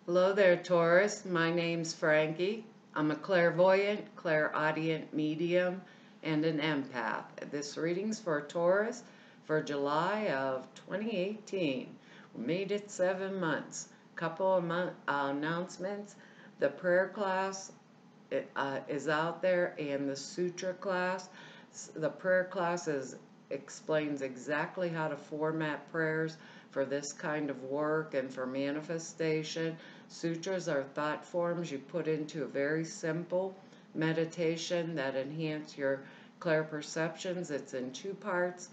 Hello there, Taurus. My name's Frankie. I'm a clairvoyant, clairaudient medium, and an empath. This reading's for Taurus for July of 2018. We made it 7 months. Couple of announcements. The prayer class is out there, and the sutra class. The prayer class explains exactly how to format prayers for this kind of work and for manifestation. Sutras are thought forms you put into a very simple meditation that enhance your clairperceptions. It's in 2 parts.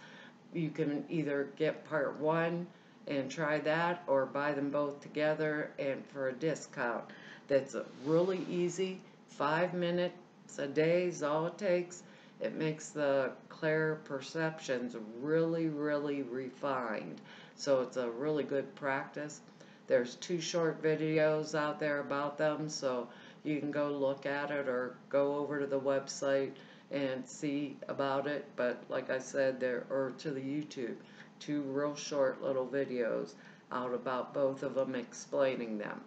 You can either get part 1 and try that, or buy them both together and for a discount. That's really easy. 5 minutes a day is all it takes. It makes the clairperceptions really, really refined. So it's a really good practice. There's 2 short videos out there about them, so you can go look at it or go over to the website and see about it. But like I said, or to the YouTube, 2 real short little videos out about both of them explaining them.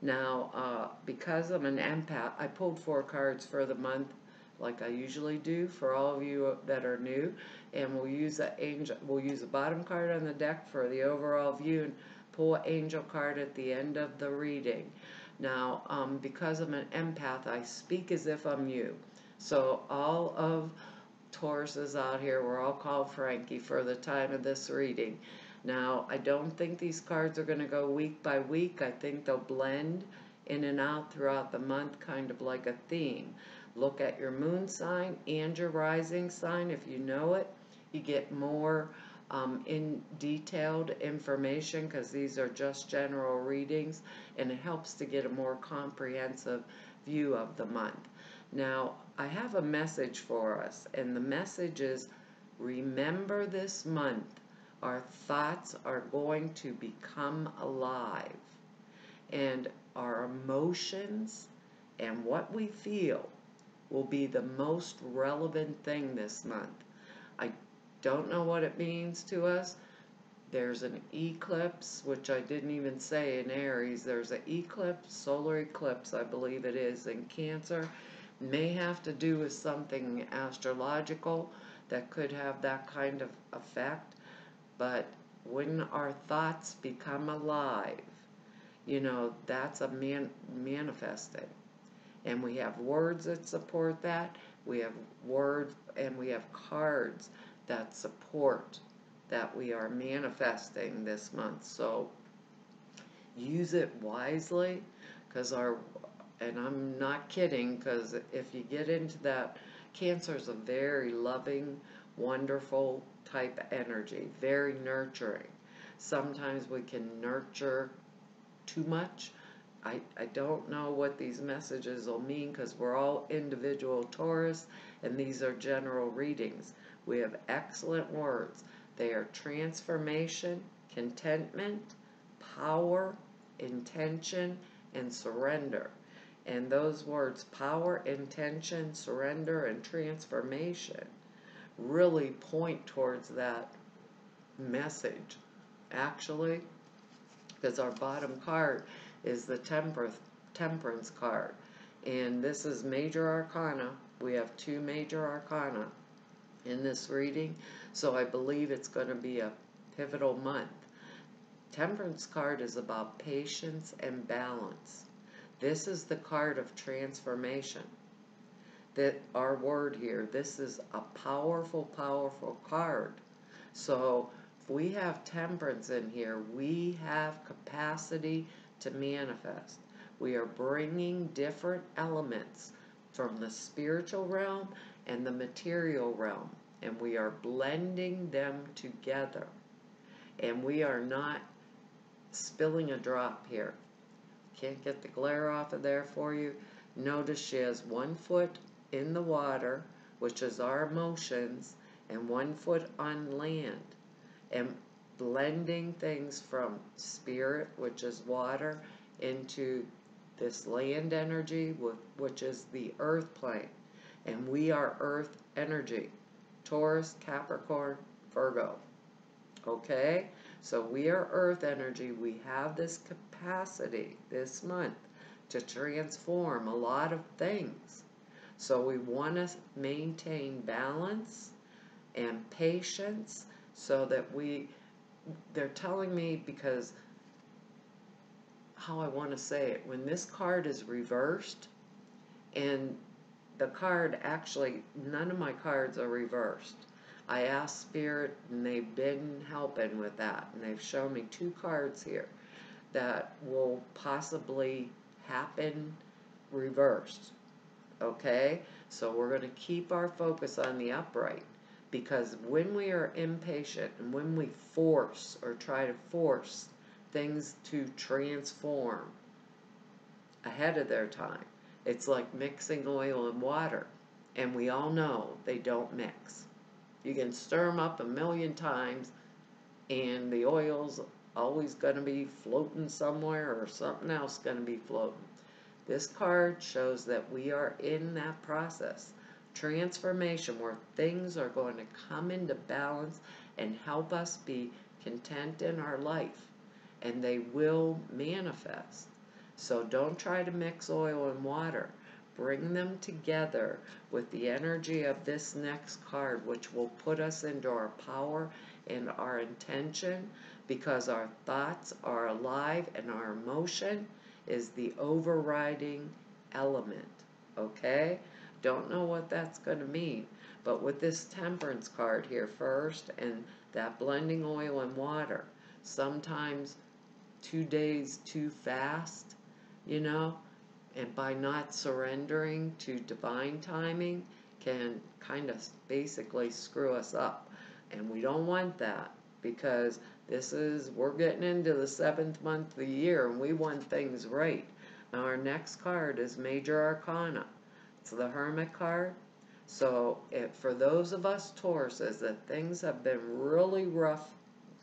Now, because I'm an empath, I pulled 4 cards for the month, like I usually do for all of you that are new, and we'll use a bottom card on the deck for the overall view, and pull an angel card at the end of the reading. Now, because I'm an empath, I speak as if I'm you. So all of Tauruses out here, we're all called Frankie for the time of this reading. Now, I don't think these cards are going to go week by week. I think they'll blend in and out throughout the month, kind of like a theme. Look at your moon sign and your rising sign. If you know it, you get more in detailed information, because these are just general readings, and it helps to get a more comprehensive view of the month. Now, I have a message for us, and the message is, remember this month, our thoughts are going to become alive, and our emotions and what we feel will be the most relevant thing this month. I don't know what it means to us. There's an eclipse, which I didn't even say in Aries. There's an eclipse, solar eclipse, I believe it is, in Cancer. May have to do with something astrological that could have that kind of effect. But when our thoughts become alive, that's a manifesting. And we have words that support that. We have words and we have cards that support that we are manifesting this month. So use it wisely, because and I'm not kidding, because if you get into that, Cancer is a very loving, wonderful type energy, very nurturing. Sometimes we can nurture too much. I don't know what these messages will mean, because we're all individual Taurus, and these are general readings. We have excellent words. They are transformation, contentment, power, intention, and surrender. And those words, power, intention, surrender, and transformation, really point towards that message, actually, because our bottom card is the Temperance card. And this is Major Arcana. We have 2 Major Arcana in this reading, so I believe it's going to be a pivotal month. Temperance card is about patience and balance. This is the card of transformation. That our word here, this is a powerful, powerful card. So if we have temperance in here, we have capacity to manifest. We are bringing different elements from the spiritual realm and the material realm, and we are blending them together. And we are not spilling a drop here. Can't get the glare off of there for you. Notice she has 1 foot in the water, which is our emotions, and 1 foot on land, and blending things from spirit, which is water, into this land energy, which is the earth plane. And we are earth energy. Taurus, Capricorn, Virgo. Okay? So we are earth energy. We have this capacity this month to transform a lot of things. So we want to maintain balance and patience so that they're telling me, because how I want to say it, when this card is reversed, and the card actually, none of my cards are reversed. I asked Spirit, and they've been helping with that, and they've shown me 2 cards here that will possibly happen reversed. Okay? So we're going to keep our focus on the upright, because when we are impatient and when we force or try to force things to transform ahead of their time, it's like mixing oil and water, and we all know they don't mix. You can stir them up 1,000,000 times, and the oil's always going to be floating somewhere, or something else going to be floating. This card shows that we are in that process, transformation, where things are going to come into balance and help us be content in our life, and they will manifest. So don't try to mix oil and water. Bring them together with the energy of this next card, which will put us into our power and our intention, because our thoughts are alive and our emotion is the overriding element. Okay? Don't know what that's going to mean, but with this temperance card here first, and that blending oil and water, sometimes 2 days too fast, you know, and by not surrendering to divine timing can kind of basically screw us up. And we don't want that, because we're getting into the 7th month of the year, and we want things right. Now our next card is Major Arcana. It's the Hermit card. So for those of us Tauruses that things have been really rough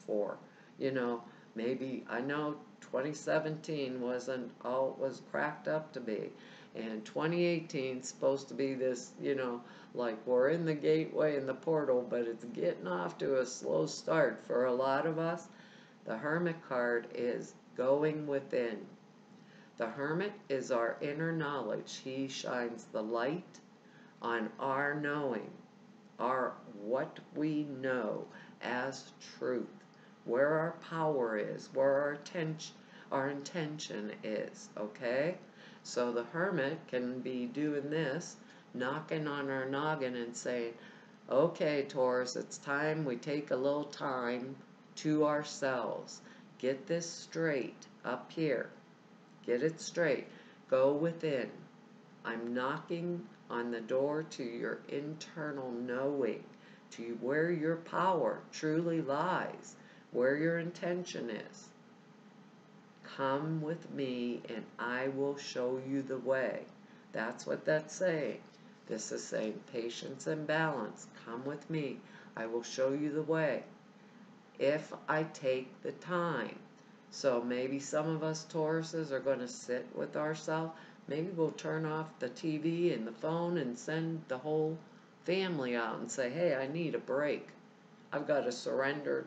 for, you know, maybe, I know 2017 wasn't all it was cracked up to be, and 2018 is supposed to be this, you know, like we're in the gateway and the portal, but it's getting off to a slow start for a lot of us. The Hermit card is going within. The Hermit is our inner knowledge. He shines the light on our knowing, our what we know as truth, where our power is, where our intention is, okay? So the Hermit can be doing this, knocking on our noggin and saying, okay, Taurus, it's time we take a little time to ourselves. Get this straight up here. Get it straight. Go within. I'm knocking on the door to your internal knowing, to where your power truly lies, where your intention is. Come with me and I will show you the way. That's what that's saying. This is saying patience and balance. Come with me. I will show you the way, if I take the time. So maybe some of us Tauruses are going to sit with ourselves. Maybe we'll turn off the TV and the phone and send the whole family out and say, hey, I need a break. I've got to surrender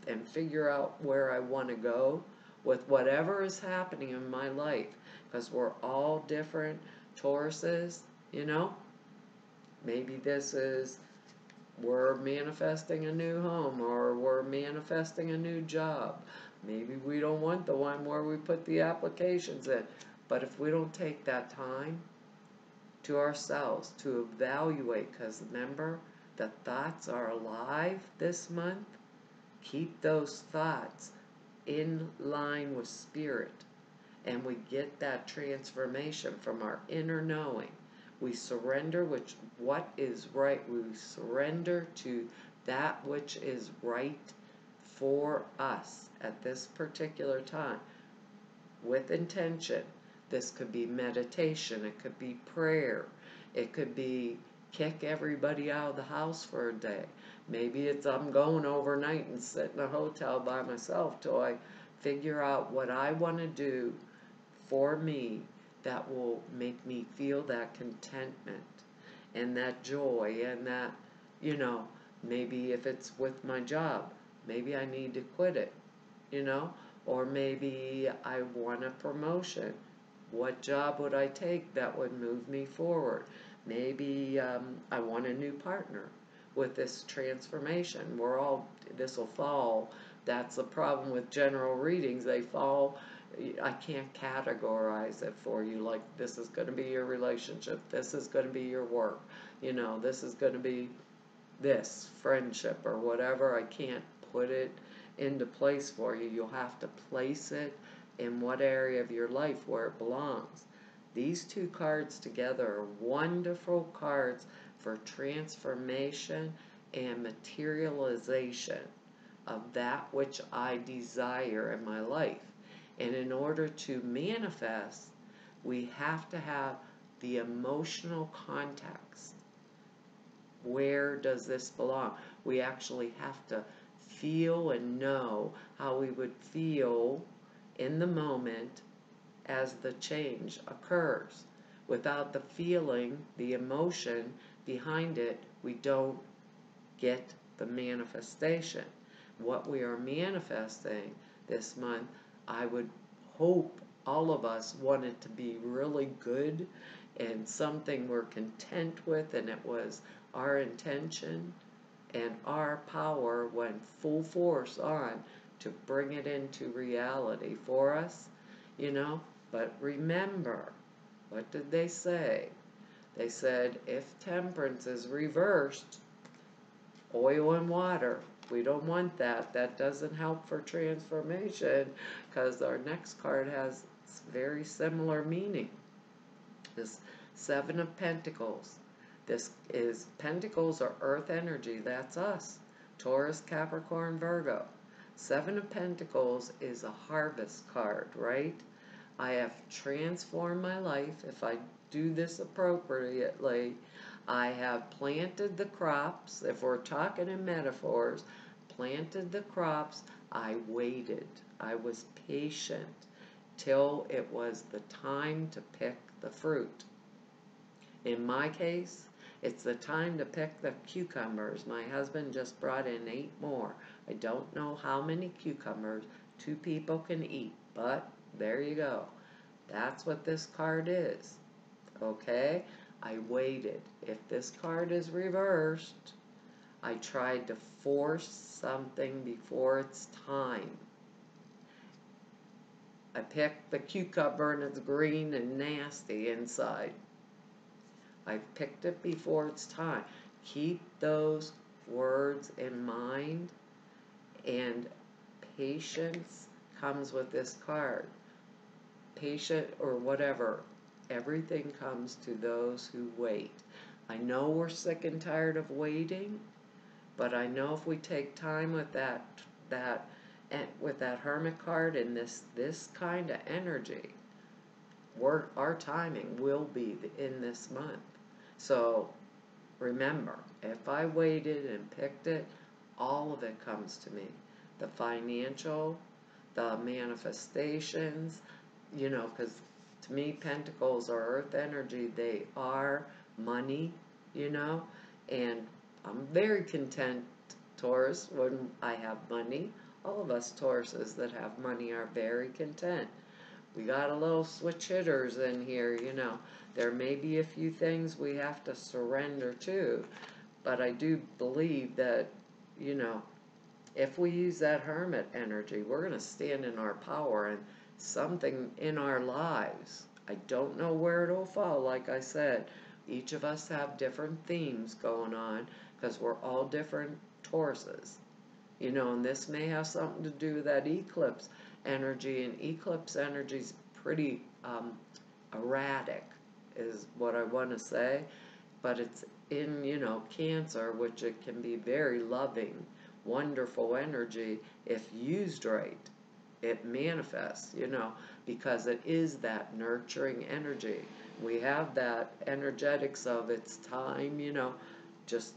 and figure out where I want to go with whatever is happening in my life, because we're all different Tauruses, you know. Maybe we're manifesting a new home, or we're manifesting a new job. Maybe we don't want the one where we put the applications in. But if we don't take that time to ourselves to evaluate, because remember, the thoughts are alive this month, keep those thoughts in line with spirit, and we get that transformation from our inner knowing. We surrender what is right. We surrender to that which is right for us at this particular time, with intention. This could be meditation, it could be prayer, it could be kick everybody out of the house for a day. Maybe it's I'm going overnight and sit in a hotel by myself till I figure out what I want to do for me that will make me feel that contentment and that joy, and that, you know, maybe if it's with my job, Maybe I need to quit it, you know, or maybe I want a promotion. What job would I take that would move me forward? Maybe I want a new partner with this transformation. This will fall. That's the problem with general readings. They fall. I can't categorize it for you like this is going to be your relationship, this is going to be your work, this is going to be this friendship or whatever. I can't put it into place for you. You'll have to place it in what area of your life where it belongs. These two cards together are wonderful cards for transformation and materialization of that which I desire in my life. And in order to manifest, we have to have the emotional context. Where does this belong? We actually have to feel and know how we would feel in the moment as the change occurs. Without the feeling, the emotion behind it, we don't get the manifestation. What we are manifesting this month, I would hope all of us want it to be really good and something we're content with, and it was our intention and our power went full force on to bring it into reality for us, But remember, what did they say? They said if temperance is reversed, oil and water. We don't want that. That doesn't help for transformation because our next card has very similar meaning. This Seven of Pentacles. Pentacles are earth energy. That's us. Taurus, Capricorn, Virgo. Seven of Pentacles is a harvest card, right? I have transformed my life. If I do this appropriately, I have planted the crops. If we're talking in metaphors, planted the crops. I waited. I was patient till it was the time to pick the fruit. In my case, it's the time to pick the cucumbers. My husband just brought in 8 more. I don't know how many cucumbers 2 people can eat, but there you go. That's what this card is. Okay? I waited. If this card is reversed, I tried to force something before it's time. I picked the cucumber and it's green and nasty inside. I picked it before it's time. Keep those words in mind, and patience comes with this card. Patient or whatever. Everything comes to those who wait. I know we're sick and tired of waiting, but I know if we take time with that Hermit card and this kind of energy, our timing will be in this month. So remember, if I waited and picked it, all of it comes to me. The financial, the manifestations, because to me, pentacles are earth energy. They are money, and I'm very content, Taurus, when I have money. All of us Tauruses that have money are very content. We got a little switch hitters in here, There may be a few things we have to surrender to, but I do believe that, if we use that Hermit energy, we're going to stand in our power and something in our lives. I don't know where it'll fall, like I said. Each of us have different themes going on because we're all different Tauruses. And this may have something to do with that eclipse energy, and eclipse energy is pretty erratic, is what I want to say. But it's in, Cancer, which it can be very loving, wonderful energy if used right. It manifests, because it is that nurturing energy. We have that energetics of its time, just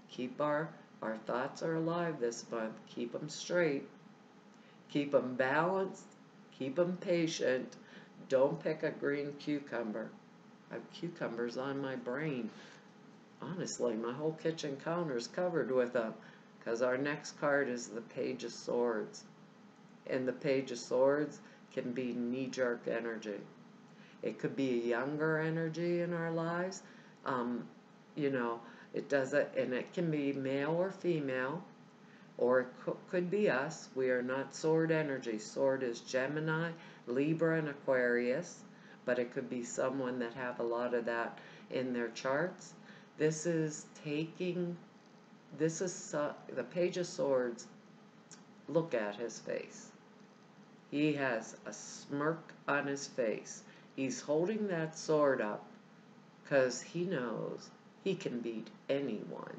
keep our thoughts are alive this month. Keep them straight. Keep them balanced. Keep them patient. Don't pick a green cucumber. I have cucumbers on my brain. Honestly, my whole kitchen counter is covered with them because our next card is the Page of Swords. And the Page of Swords can be knee-jerk energy. It could be a younger energy in our lives. You know, it does it, and it can be male or female, or it could be us. We are not sword energy. Sword is Gemini, Libra, and Aquarius, but it could be someone that have a lot of that in their charts. This is taking, this is the Page of Swords. Look at his face. He has a smirk on his face. He's holding that sword up because he knows he can beat anyone.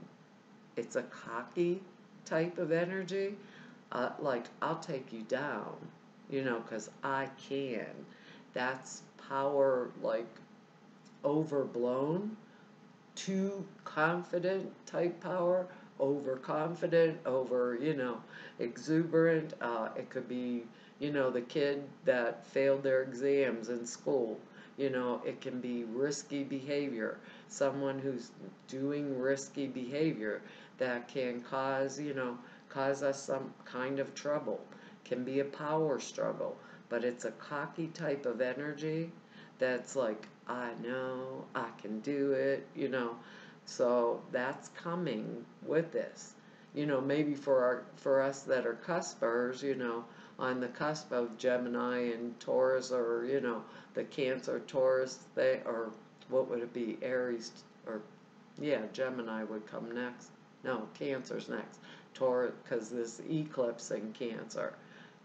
It's a cocky type of energy, like, I'll take you down, you know, because I can. That's power, like, overblown, too confident type power, overconfident, over, you know, exuberant. It could be, you know, the kid that failed their exams in school. You know, it can be risky behavior. Someone who's doing risky behavior that can cause, you know, cause us some kind of trouble. Can be a power struggle, but it's a cocky type of energy that's like, I know, I can do it, you know. So that's coming with this. You know, maybe for us that are cuspers, you know, on the cusp of Gemini and Taurus, or, you know, the Cancer Taurus thing, or what would it be, Aries, or yeah, Gemini would come next. No, Cancer's next. Taurus, because this eclipse in Cancer.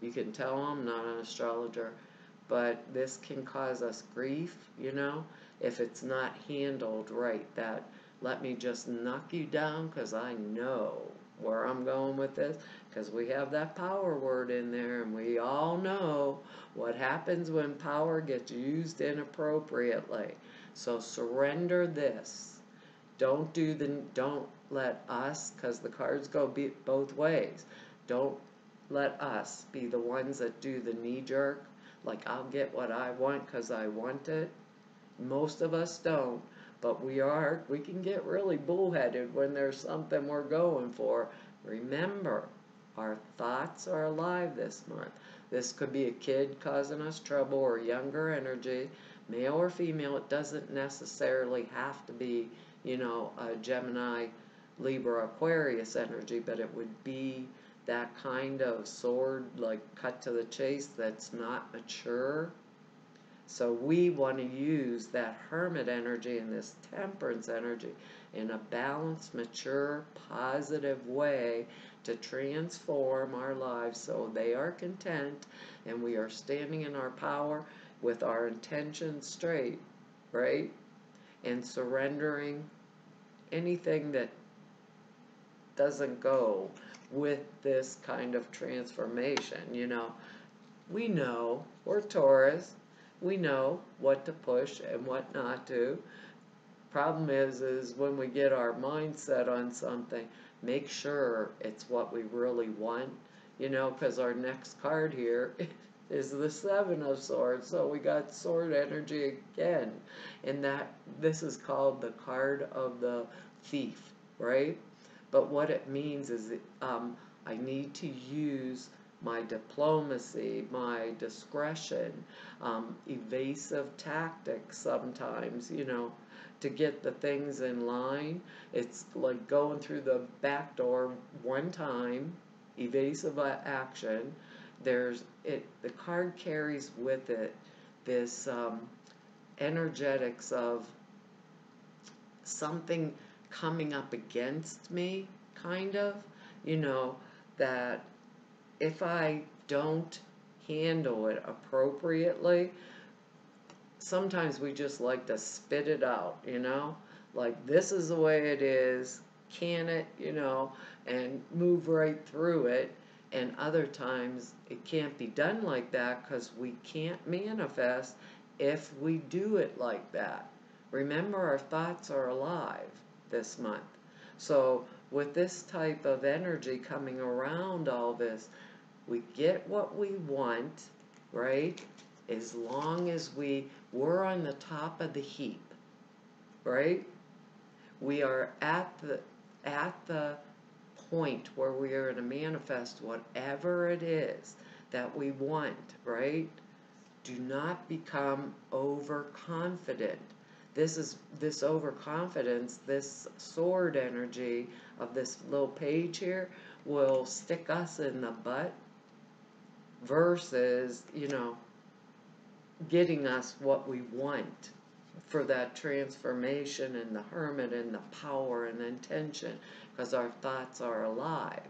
You can tell I'm not an astrologer, but this can cause us grief, you know, if it's not handled right. That, let me just knock you down because I know where I'm going with this, because we have that power word in there, and we all know what happens when power gets used inappropriately. So surrender this. Don't let us, because the cards go both ways. Don't let us be the ones that do the knee jerk, like, I'll get what I want because I want it. Most of us don't. But we can get really bullheaded when there's something we're going for. Remember, our thoughts are alive this month. This could be a kid causing us trouble, or younger energy, male or female. It doesn't necessarily have to be, you know, a Gemini, Libra, Aquarius energy, but it would be that kind of sword, like, cut to the chase, that's not mature. So we want to use that Hermit energy and this Temperance energy in a balanced, mature, positive way to transform our lives so they are content and we are standing in our power with our intentions straight, right? And surrendering anything that doesn't go with this kind of transformation, you know. We know, we're Taurus. We know what to push and what not to. Problem is when we get our mindset on something, make sure it's what we really want, you know, because our next card here is the Seven of Swords. So we got sword energy again. And that, this is called the card of the thief, right? But what it means is I need to use my diplomacy, my discretion, evasive tactics sometimes, you know, to get the things in line. It's like going through the back door one time, evasive action. The card carries with it this energetics of something coming up against me, kind of, you know, that if I don't handle it appropriately, sometimes we just like to spit it out, you know, like, this is the way it is, can it, you know, and move right through it. And other times it can't be done like that because we can't manifest if we do it like that. Remember, our thoughts are alive this month. So with this type of energy coming around all this, we get what we want, right? As long as we're on the top of the heap, right? We are at the point where we are going to manifest whatever it is that we want, right? Do not become overconfident. This overconfidence, this sword energy of this little page here will stick us in the butt versus, getting us what we want for that transformation and the hermit and the power and the intention, because our thoughts are alive.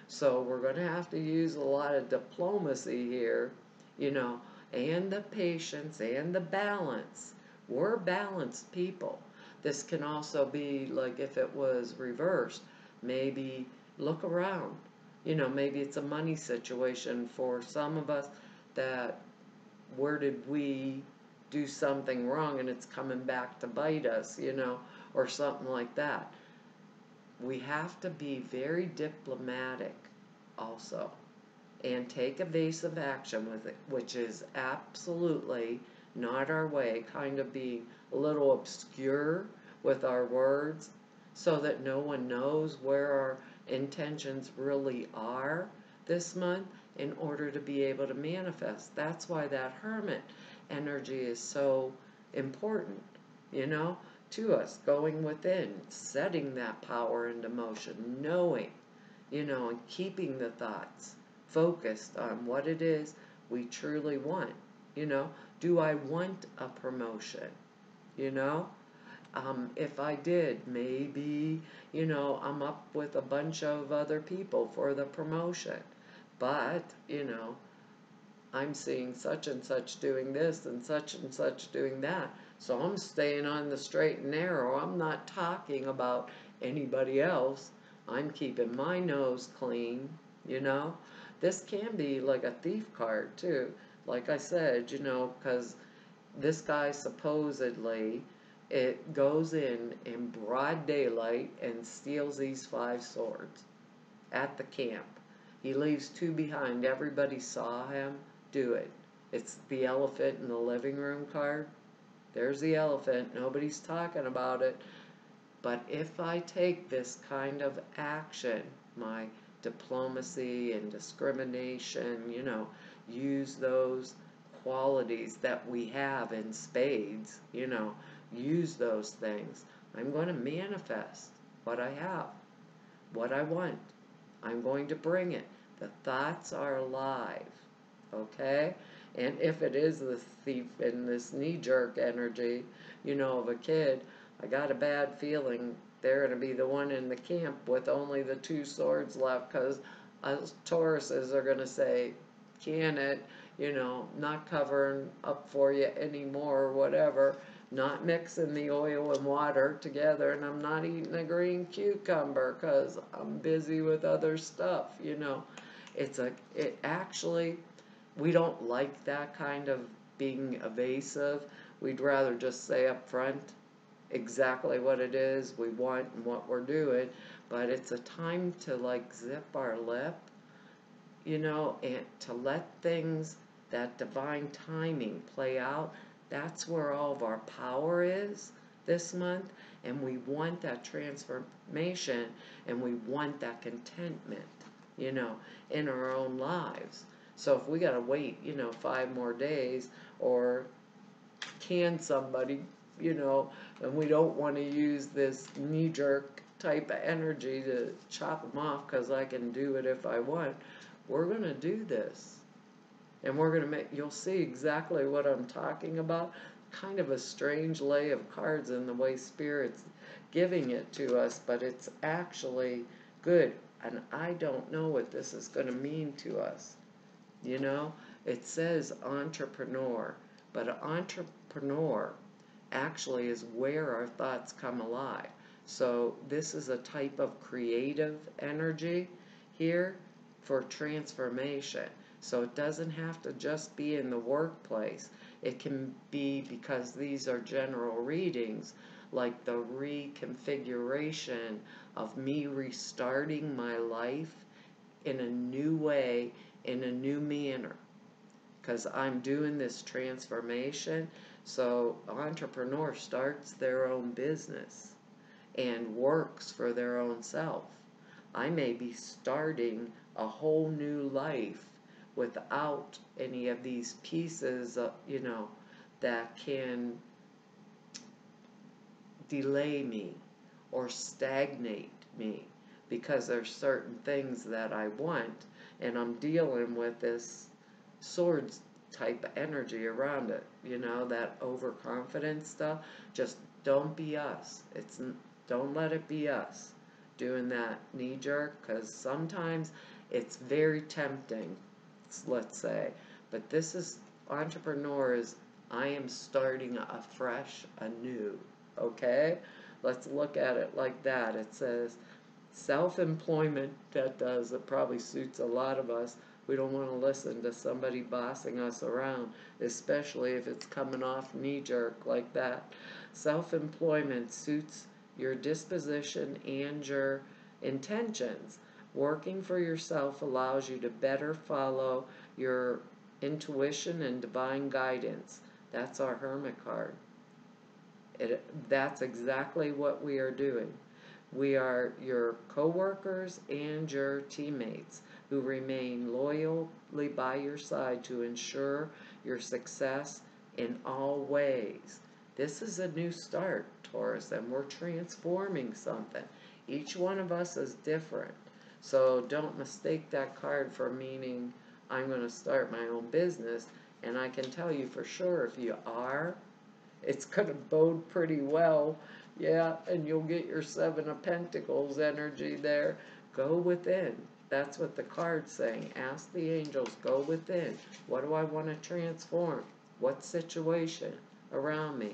So we're going to have to use a lot of diplomacy here, and the patience and the balance. We're balanced people. This can also be like if it was reversed, maybe look around. Maybe it's a money situation for some of us that where did we do something wrong and it's coming back to bite us, or something like that. We have to be very diplomatic also and take evasive action with it, which is absolutely not our way, kind of being a little obscure with our words so that no one knows where our intentions really are this month in order to be able to manifest. That's why that hermit energy is so important, to us, going within, setting that power into motion, knowing, and keeping the thoughts focused on what it is we truly want. Do I want a promotion? If I did, maybe, I'm up with a bunch of other people for the promotion. But, I'm seeing such and such doing this and such doing that. So I'm staying on the straight and narrow. I'm not talking about anybody else. I'm keeping my nose clean, This can be like a thief card too. Like I said, because this guy supposedly, it goes in broad daylight and steals these 5 swords at the camp. He leaves 2 behind. Everybody saw him do it. It's the elephant in the living room card. There's the elephant. Nobody's talking about it. But if I take this kind of action, my diplomacy and discrimination, use those qualities that we have in spades, use those things, I'm going to manifest what I have, what I want. I'm going to bring it. The thoughts are alive, okay? And if it is the thief in this knee-jerk energy, of a kid, I got a bad feeling they're going to be the one in the camp with only the 2 swords left, because us Tauruses are going to say, can it, not covering up for you anymore or whatever, not mixing the oil and water together, and I'm not eating a green cucumber because I'm busy with other stuff, It actually, we don't like that kind of being evasive. We'd rather just say up front exactly what it is we want and what we're doing, but it's a time to zip our lip, and to let things, that divine timing play out. That's where all of our power is this month, and we want that transformation, and we want that contentment, in our own lives. So if we gotta wait, 5 more days, or can somebody, and we don't want to use this knee-jerk type of energy to chop them off because I can do it if I want, we're going to do this. And we're going to you'll see exactly what I'm talking about. Kind of a strange lay of cards in the way Spirit's giving it to us, but it's actually good. And I don't know what this is going to mean to us. It says entrepreneur, but an entrepreneur actually is where our thoughts come alive. So this is a type of creative energy here for transformation. So it doesn't have to just be in the workplace. It can be, because these are general readings, like the reconfiguration of me restarting my life in a new way, in a new manner. Because I'm doing this transformation. So entrepreneur starts their own business and works for their own self. I may be starting a whole new life without any of these pieces, that can delay me or stagnate me, because there's certain things that I want, and I'm dealing with this swords type energy around it, that overconfident stuff. Just don't be us. Don't let it be us doing that knee jerk, because sometimes it's very tempting, let's say. But this is entrepreneurs. I am starting afresh, anew. Okay? Let's look at it like that. It says self-employment. It probably suits a lot of us. We don't want to listen to somebody bossing us around, especially if it's coming off knee-jerk like that. Self-employment suits your disposition and your intentions. Working for yourself allows you to better follow your intuition and divine guidance. That's our Hermit card. That's exactly what we are doing. We are your co-workers and your teammates who remain loyally by your side to ensure your success in all ways. This is a new start, Taurus, and we're transforming something. Each one of us is different. So don't mistake that card for meaning I'm going to start my own business. And I can tell you for sure, if you are, it's going to bode pretty well. Yeah, and you'll get your Seven of Pentacles energy there. Go within. That's what the card's saying. Ask the angels, go within. What do I want to transform? What situation around me?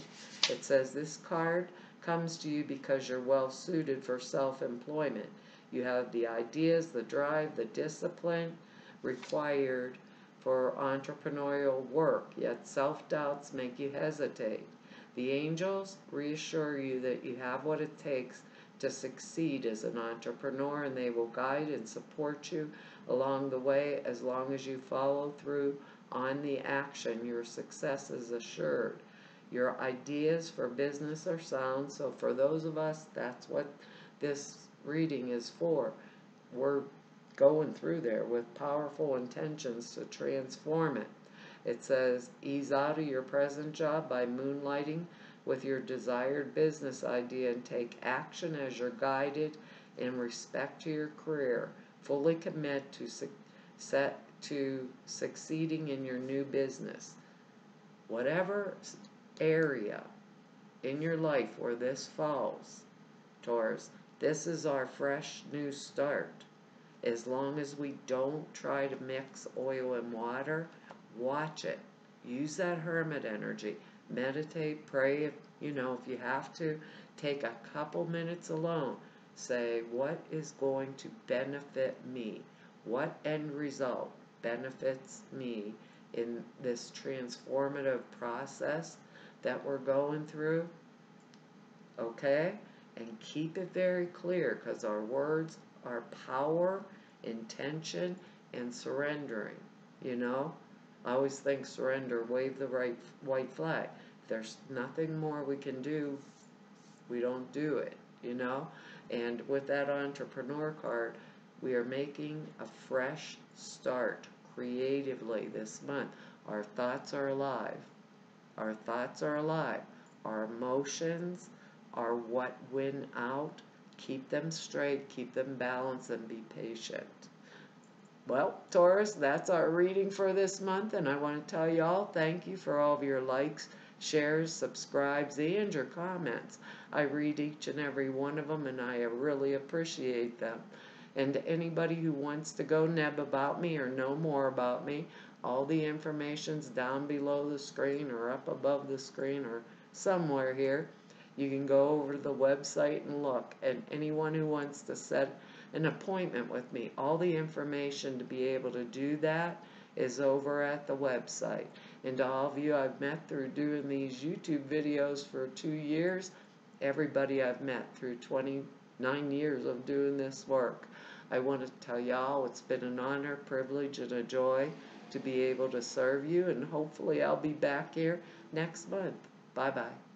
It says this card comes to you because you're well suited for self-employment. You have the ideas, the drive, the discipline required for entrepreneurial work, yet self-doubts make you hesitate. The angels reassure you that you have what it takes to succeed as an entrepreneur, and they will guide and support you along the way as long as you follow through on the action. Your success is assured. Your ideas for business are sound, so for those of us, that's what this reading is for. We're going through there with powerful intentions to transform it. It says, ease out of your present job by moonlighting with your desired business idea and take action as you're guided in respect to your career. Fully commit to succeeding in your new business. Whatever area in your life where this falls, Taurus, this is our fresh new start. As long as we don't try to mix oil and water, watch it. Use that hermit energy. Meditate, pray if you have to. Take a couple minutes alone. Say, what is going to benefit me? What end result benefits me in this transformative process that we're going through? Okay? And keep it very clear, because our words are power, intention, and surrendering. I always think surrender, wave the white flag. If there's nothing more we can do, we don't do it, And with that entrepreneur card, we are making a fresh start creatively this month. Our thoughts are alive. Our thoughts are alive. Our emotions are what win out. Keep them straight, keep them balanced, and be patient. Well, Taurus, that's our reading for this month, and I want to tell y'all thank you for all of your likes, shares, subscribes, and your comments. I read each and every one of them, and I really appreciate them. And anybody who wants to go neb about me or know more about me, all the information's down below the screen or up above the screen or somewhere here. You can go over to the website and look. And anyone who wants to set an appointment with me, all the information to be able to do that is over at the website. And to all of you I've met through doing these YouTube videos for 2 years, everybody I've met through 29 years of doing this work, I want to tell y'all it's been an honor, privilege, and a joy to be able to serve you, and hopefully I'll be back here next month. Bye-bye.